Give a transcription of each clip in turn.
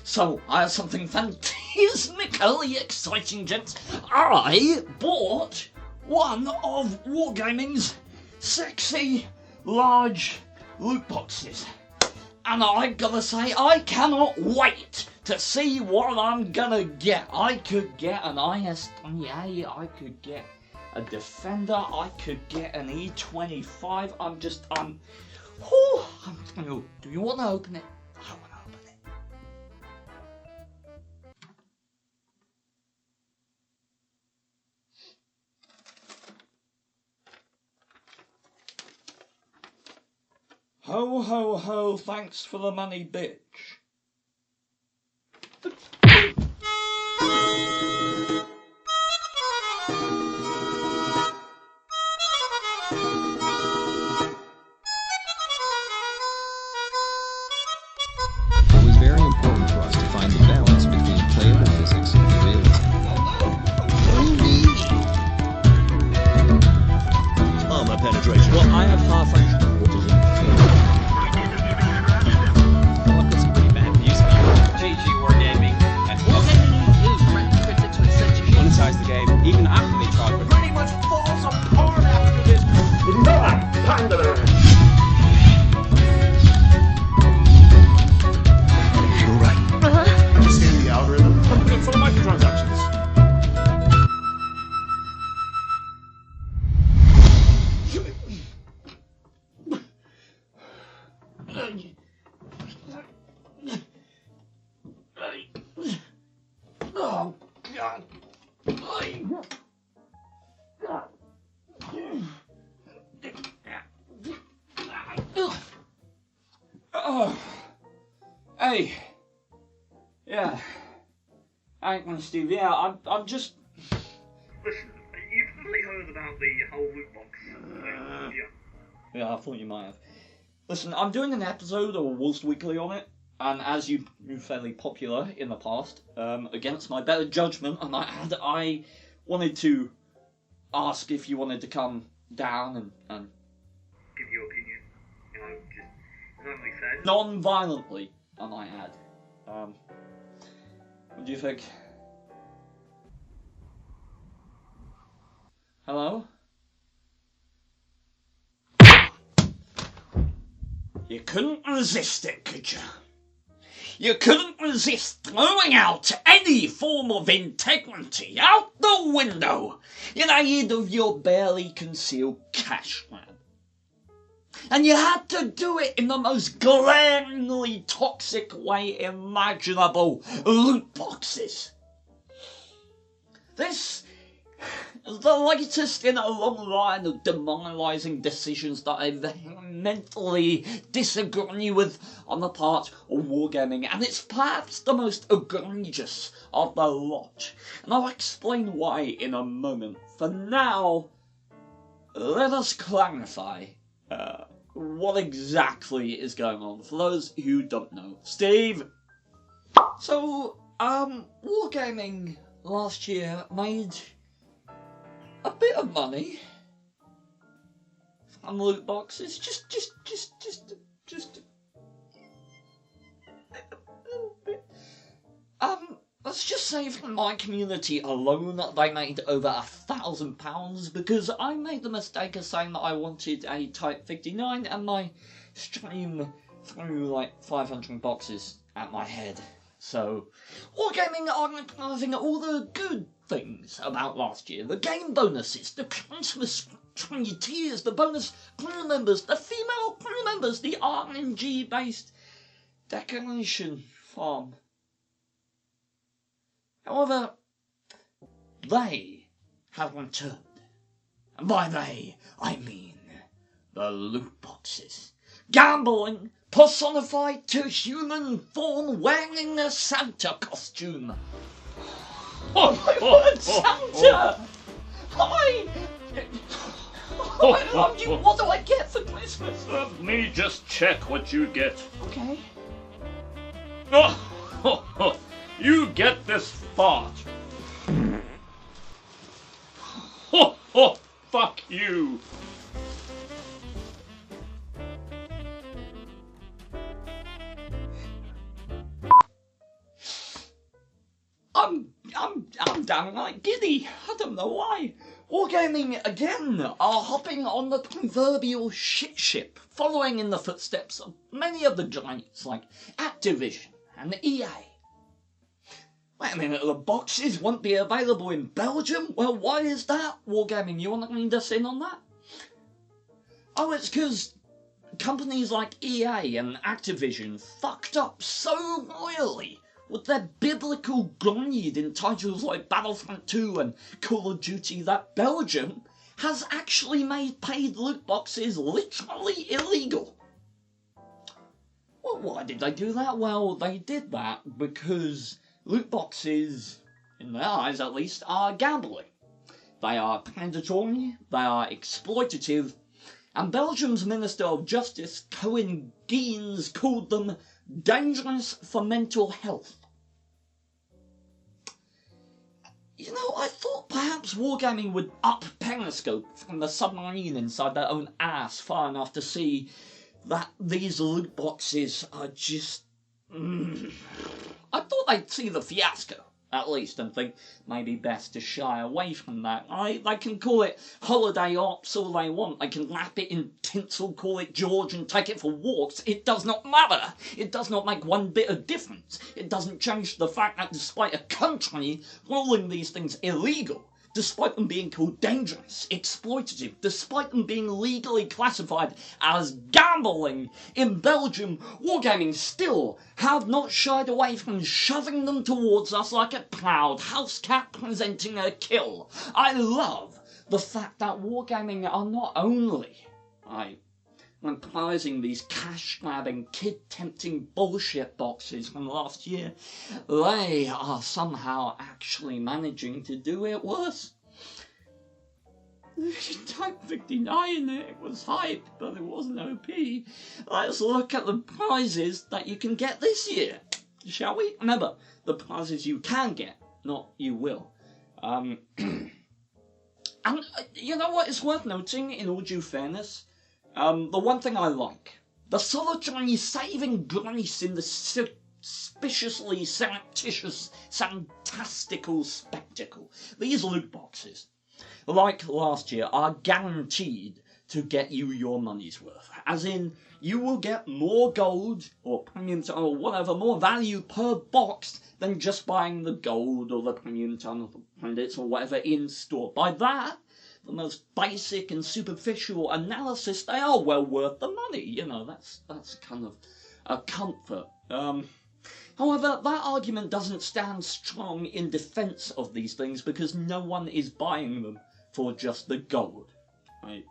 So, I have something fantastically exciting, gents. I bought one of Wargaming's sexy, large loot boxes. And I gotta say, I cannot wait to see what I'm gonna get. I could get an IS-28, I could get a Defender, I could get an E-25. Do you want to open it? I want to open it. Ho, ho, ho, thanks for the money, bitch. It was very important to us to find the balance between playable physics and realism. Armor penetration. Well, I have half a... What is it? I've got some pretty bad news for you. GG Wargaming and Wargaming is critics with censorship. Monetize the game even after they charge it. Pretty much falls apart after this. You're right. Understand the algorithm? I'm good for the microtransactions. Oh, God. Oh. Hey. Yeah. Thanks, Steve. Yeah, I'm just... Listen, you've probably heard about the whole loot box thing, Yeah, I thought you might have. Listen, I'm doing an episode of Wallst Weekly on it, and as you've been fairly popular in the past, against my better judgment, I wanted to ask if you wanted to come down and give your opinion, just normally said. non-violently, I might add. What do you think? Hello? You couldn't resist it, could you? You couldn't resist throwing out any form of integrity out the window in aid of your barely concealed cash grab. And you had to do it in the most glaringly toxic way imaginable. Loot boxes. This is the latest in a long line of demoralising decisions that I vehemently disagree with on the part of Wargaming, and it's perhaps the most egregious of the lot. And I'll explain why in a moment. For now, let us clarify what exactly is going on for those who don't know. Steve! So, Wargaming last year made a bit of money from loot boxes. Just a little bit. Let's just say from my community alone, they made over £1,000 because I made the mistake of saying that I wanted a Type 59 and my stream threw like 500 boxes at my head. So, Wargaming are recognising all the good things about last year. The game bonuses, the Christmas tree tiers, the bonus crew members, the female crew members, the RNG-based decoration farm. However, they have returned. And by they, I mean the loot boxes. Gambling personified to human form wearing a Santa costume. Oh my word, Santa! I love you. What do I get for Christmas? Let me just check what you get. Okay. Oh, you get this fart. Oh, fuck you. downright giddy. I don't know why. Wargaming, again, are hopping on the proverbial shit ship, following in the footsteps of many of the giants like Activision and EA. Wait a minute, the boxes won't be available in Belgium? Well, why is that? Wargaming, you want to lead us in on that? Oh, it's because companies like EA and Activision fucked up so royally with their biblical greed in titles like Battlefront 2 and Call of Duty that Belgium has actually made paid loot boxes literally illegal. Well, why did they do that? Well, they did that because loot boxes, in their eyes at least, are gambling. They are predatory, they are exploitative, and Belgium's Minister of Justice, Cohen Geens, called them dangerous for mental health. You know, I thought perhaps Wargaming would up Periscope from the submarine inside their own ass far enough to see that these loot boxes are just... I thought they'd see the fiasco, at least, and think maybe best to shy away from that. They can call it holiday ops all they want. They can wrap it in tinsel, call it George, and take it for walks. It does not matter. It does not make one bit of difference. It doesn't change the fact that despite a country ruling these things illegal, despite them being called dangerous, exploitative, despite them being legally classified as gambling, in Belgium, Wargaming still have not shied away from shoving them towards us like a proud house cat presenting a kill. I love the fact that Wargaming are not only prizing these cash-grabbing, kid-tempting bullshit boxes from last year, they are somehow actually managing to do it worse. Type 59, it was hype, but it wasn't OP. Let's look at the prizes that you can get this year, shall we? Remember, the prizes you can get, not you will. And you know what, it's worth noting, in all due fairness, the one thing I like, the solitary saving grace in the suspiciously surreptitious, fantastical spectacle. These loot boxes, like last year, are guaranteed to get you your money's worth. As in, you will get more gold, or premium, or whatever, more value per box than just buying the gold or the premium ton of the credits or whatever in store. By that, the most basic and superficial analysis, they are well worth the money. You know, that's kind of a comfort. However, that argument doesn't stand strong in defense of these things because no one is buying them for just the gold. Right?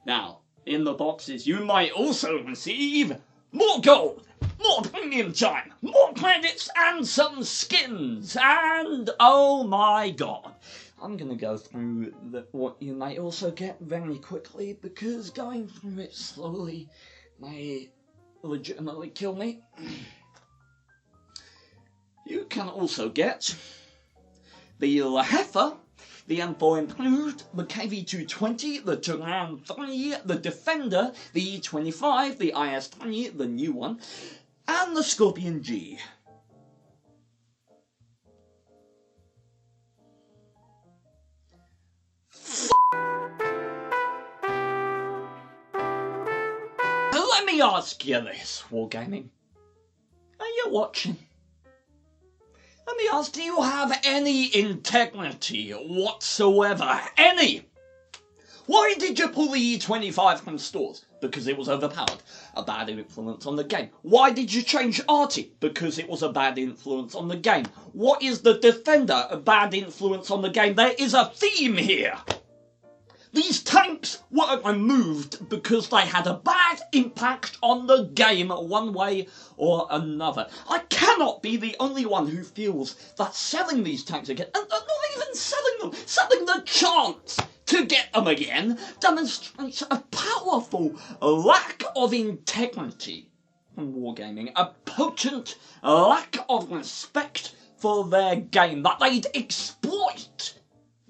Now, in the boxes, you might also receive more gold, more premium time, more credits, and some skins. And, oh my god, I'm going to go through what you may also get very quickly, because going through it slowly may legitimately kill me. You can also get the Heifer, the M4 Improved, the KV-220, the Turan 3, the Defender, the E25, the IS-3, the new one, and the Scorpion G. Let me ask you this, Wargaming. Are you watching? Let me ask, do you have any integrity whatsoever? Any? Why did you pull the E25 from stores? Because it was overpowered. A bad influence on the game. Why did you change Arty? Because it was a bad influence on the game. What is the Defender? A bad influence on the game. There is a theme here. These tanks were removed because they had a bad impact on the game one way or another. I cannot be the only one who feels that selling these tanks again, and not even selling them, selling the chance to get them again, demonstrates a powerful lack of integrity from Wargaming, a potent lack of respect for their game, that they'd exploit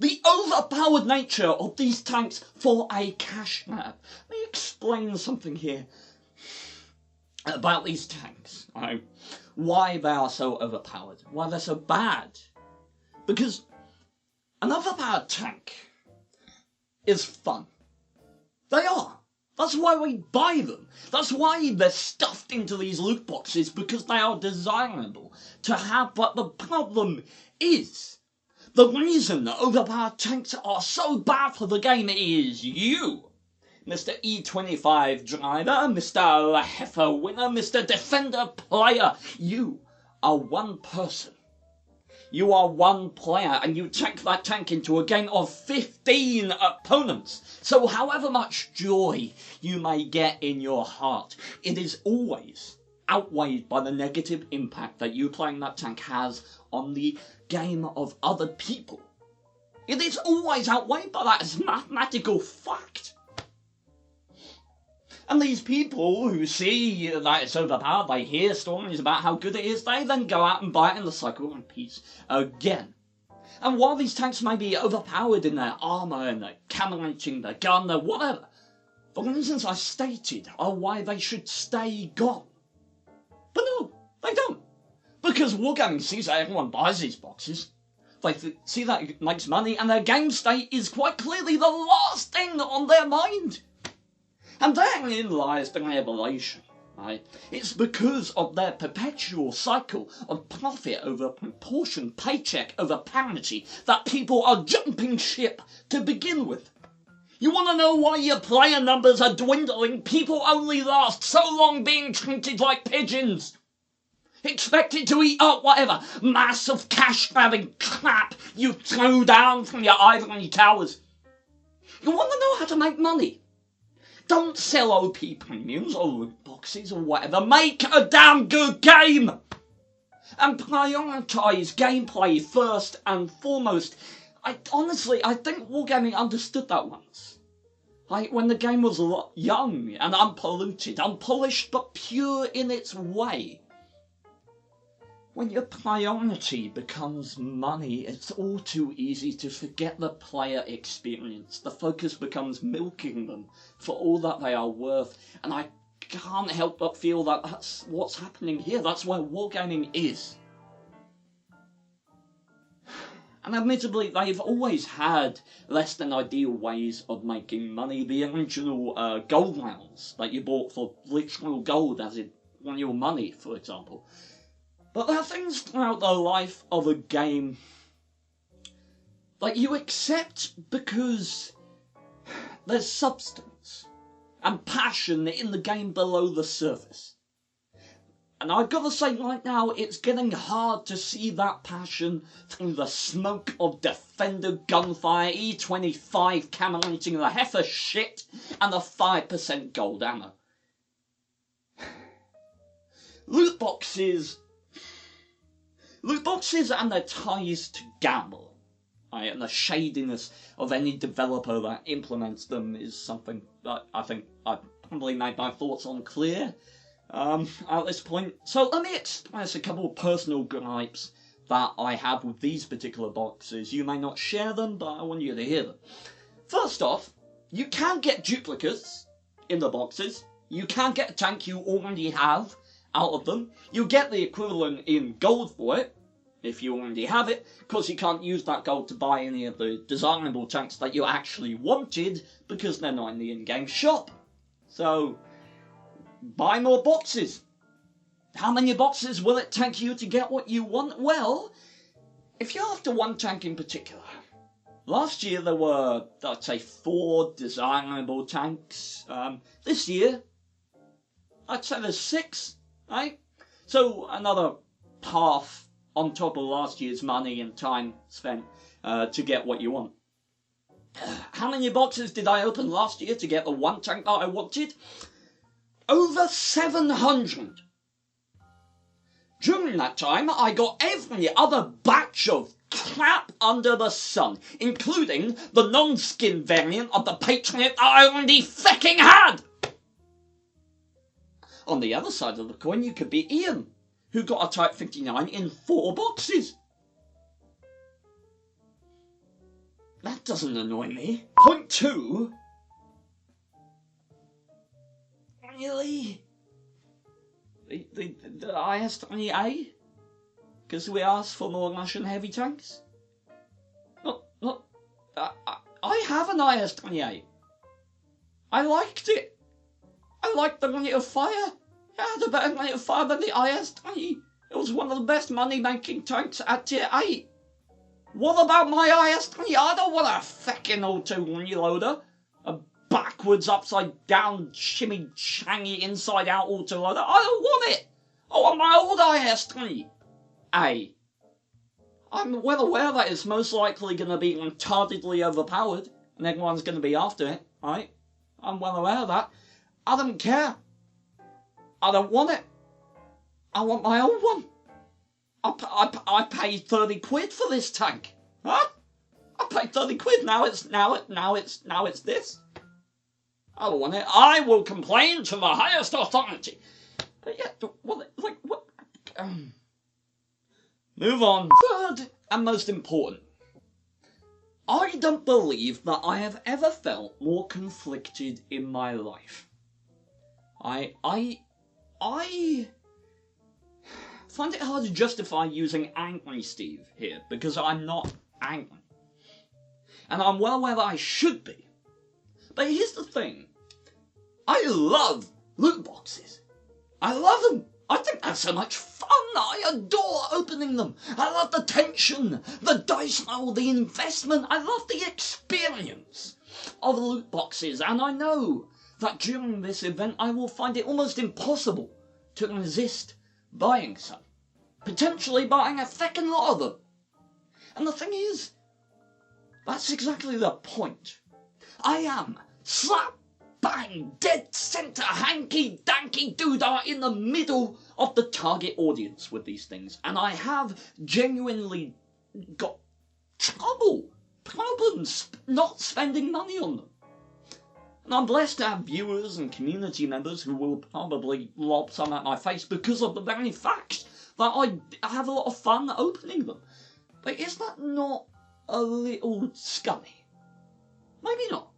the overpowered nature of these tanks for a cash grab. Let me explain something here about these tanks, right? Why they are so overpowered, why they're so bad. Because An overpowered tank is fun. They are. That's why we buy them. That's why they're stuffed into these loot boxes, because they are desirable to have. But the problem is, the reason that overpowered tanks are so bad for the game is you. Mr. E25 driver, Mr. Heifer winner, Mr. Defender player. You are one person. You are one player, and you take that tank into a game of 15 opponents. So however much joy you may get in your heart, it is always outweighed by the negative impact that you playing that tank has on the game of other people. It is always outweighed by that. It's a mathematical fact. And these people who see that it's overpowered, they hear stories about how good it is, they then go out and buy it, and the cycle repeats again. And while these tanks may be overpowered in their armour and their camouflaging, their gun, their whatever, the reasons I stated are why they should stay gone. But no, they don't. Because Wargaming sees that everyone buys these boxes. They see that it makes money, and their game state is quite clearly the last thing on their mind. And therein lies the revelation, right? It's because of their perpetual cycle of profit over proportion, paycheck over parity, that people are jumping ship to begin with. You want to know why your player numbers are dwindling? People only last so long being treated like pigeons. Expected to eat up whatever mass of cash-grabbing crap you throw down from your ivory towers. You want to know how to make money? Don't sell OP premiums or loot boxes or whatever. Make a damn good game! And prioritise gameplay first and foremost. I think Wargaming understood that once. Like when the game was young and unpolluted, unpolished but pure in its way. When your priority becomes money, it's all too easy to forget the player experience. The focus becomes milking them for all that they are worth. And I can't help but feel that that's what's happening here. That's where Wargaming is. And admittedly, they've always had less than ideal ways of making money. The original gold rounds that you bought for literal gold, as in your money, for example. But there are things throughout the life of a game that you accept because there's substance and passion in the game below the surface. And I've got to say right now, it's getting hard to see that passion through the smoke of Defender gunfire, E25 camouflaging the heifer shit, and the 5% gold ammo. Loot boxes and their ties to gamble, right, and the shadiness of any developer that implements them is something that I think I've probably made my thoughts on clear at this point. So let me express a couple of personal gripes that I have with these particular boxes. You may not share them, but I want you to hear them. First off, you can get duplicates in the boxes. You can get a tank you already have out of them. You get the equivalent in gold for it, if you already have it, because you can't use that gold to buy any of the desirable tanks that you actually wanted, because they're not in the in-game shop. So, buy more boxes. How many boxes will it take you to get what you want? Well, if you're after one tank in particular, last year there were, I'd say, 4 desirable tanks. This year, I'd say there's 6. Right? So another half on top of last year's money and time spent to get what you want. How many boxes did I open last year to get the one tank that I wanted? Over 700. During that time, I got every other batch of crap under the sun, including the non-skin variant of the Patriot that I already fucking had! On the other side of the coin, you could be Ian, who got a Type 59 in 4 boxes. That doesn't annoy me. Point 2. Really? The IS-20A? Because we asked for more Russian heavy tanks? Look, I have an IS-28. I liked it. I liked the rate of fire. It had a better rate of fire than the IS-20. It was one of the best money-making tanks at Tier 8. What about my IS-20? I don't want a feckin' auto-reloader. A backwards, upside-down, shimmy-shangy, inside-out auto-loader. I don't want it. I want my old IS-20. I'm well aware that it's most likely going to be retardedly overpowered, and everyone's going to be after it, right? I'm well aware of that. I don't care. I don't want it. I want my old one. I paid 30 quid for this tank. Huh? I paid 30 quid. Now it's this. I don't want it. I will complain to the highest authority. But yeah, what? Move on. Third and most important. I don't believe that I have ever felt more conflicted in my life. I find it hard to justify using angry Steve here, because I'm not angry. And I'm well aware that I should be. But here's the thing. I love loot boxes. I love them. I think that's so much fun. I adore opening them. I love the tension, the dice roll, the investment. I love the experience of loot boxes. And I know that during this event I will find it almost impossible to resist buying some. Potentially buying a feckin' lot of them. And the thing is, that's exactly the point. I am slap bang, dead centre, hanky-danky doodah in the middle of the target audience with these things. And I have genuinely got problems not spending money on them. And I'm blessed to have viewers and community members who will probably lob some at my face because of the very fact that I have a lot of fun opening them. But is that not a little scummy? Maybe not.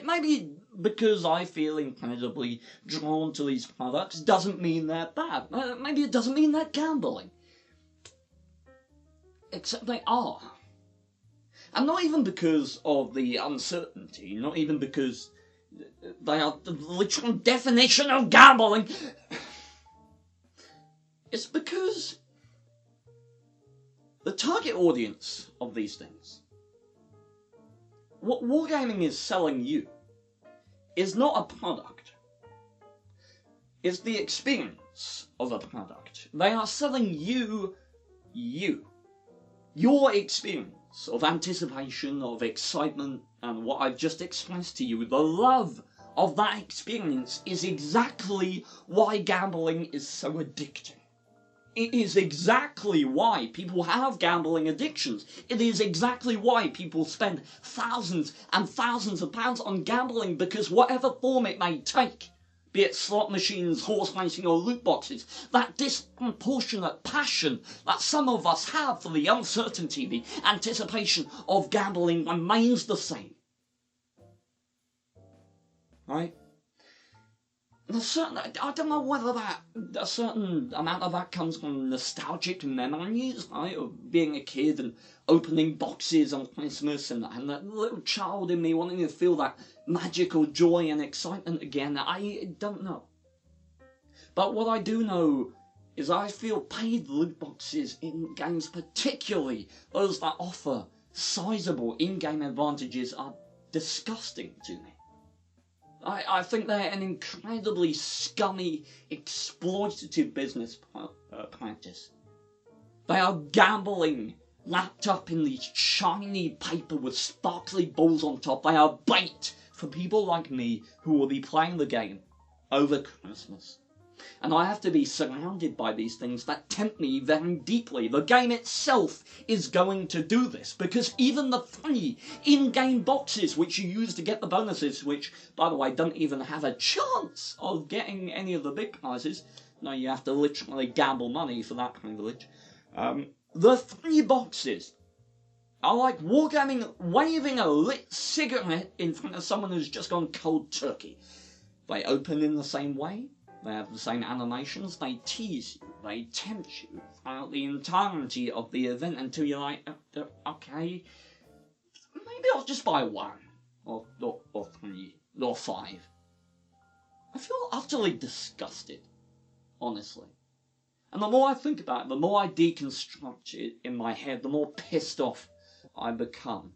Maybe because I feel incredibly drawn to these products doesn't mean they're bad. Maybe it doesn't mean they're gambling. Except they are. And not even because of the uncertainty, not even because they are the literal definition of gambling. It's because the target audience of these things, what Wargaming is selling you, is not a product. It's the experience of a product. They are selling you. Your experience of anticipation, of excitement, and what I've just expressed to you, the love of that experience is exactly why gambling is so addicting. It is exactly why people have gambling addictions. It is exactly why people spend thousands and thousands of pounds on gambling, because whatever form it may take, be it slot machines, horse racing or loot boxes, that disproportionate passion that some of us have for the uncertainty, the anticipation of gambling remains the same. Right? I don't know whether a certain amount of that comes from nostalgic memories, right, of being a kid and opening boxes on Christmas and that little child in me wanting to feel that magical joy and excitement again. I don't know. But what I do know is I feel paid loot boxes in games, particularly those that offer sizable in-game advantages, are disgusting to me. I think they're an incredibly scummy, exploitative business practice. They are gambling wrapped up in these shiny paper with sparkly balls on top. They are bait for people like me who will be playing the game over Christmas. And I have to be surrounded by these things that tempt me very deeply. The game itself is going to do this, because even the free in-game boxes which you use to get the bonuses, which, by the way, don't even have a chance of getting any of the big prizes. No, you have to literally gamble money for that privilege. The free boxes are like Wargaming waving a lit cigarette in front of someone who's just gone cold turkey. They open in the same way. They have the same animations, they tease you, they tempt you throughout the entirety of the event until you're like, okay, maybe I'll just buy 1, or 3, or 5. I feel utterly disgusted, honestly. And the more I think about it, the more I deconstruct it in my head, the more pissed off I become.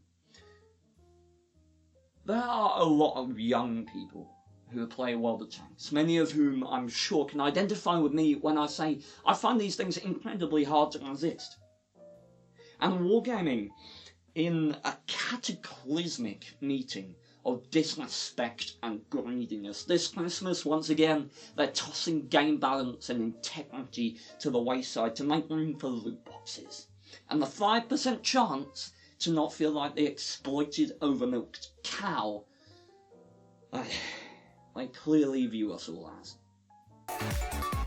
There are a lot of young people who play World of Tanks, many of whom I'm sure can identify with me when I say I find these things incredibly hard to resist. And wargaming, in a cataclysmic meeting of disrespect and greediness, this Christmas, once again, they're tossing game balance and integrity to the wayside to make room for loot boxes. And the 5% chance to not feel like the exploited, overmilked cow they clearly view us all as.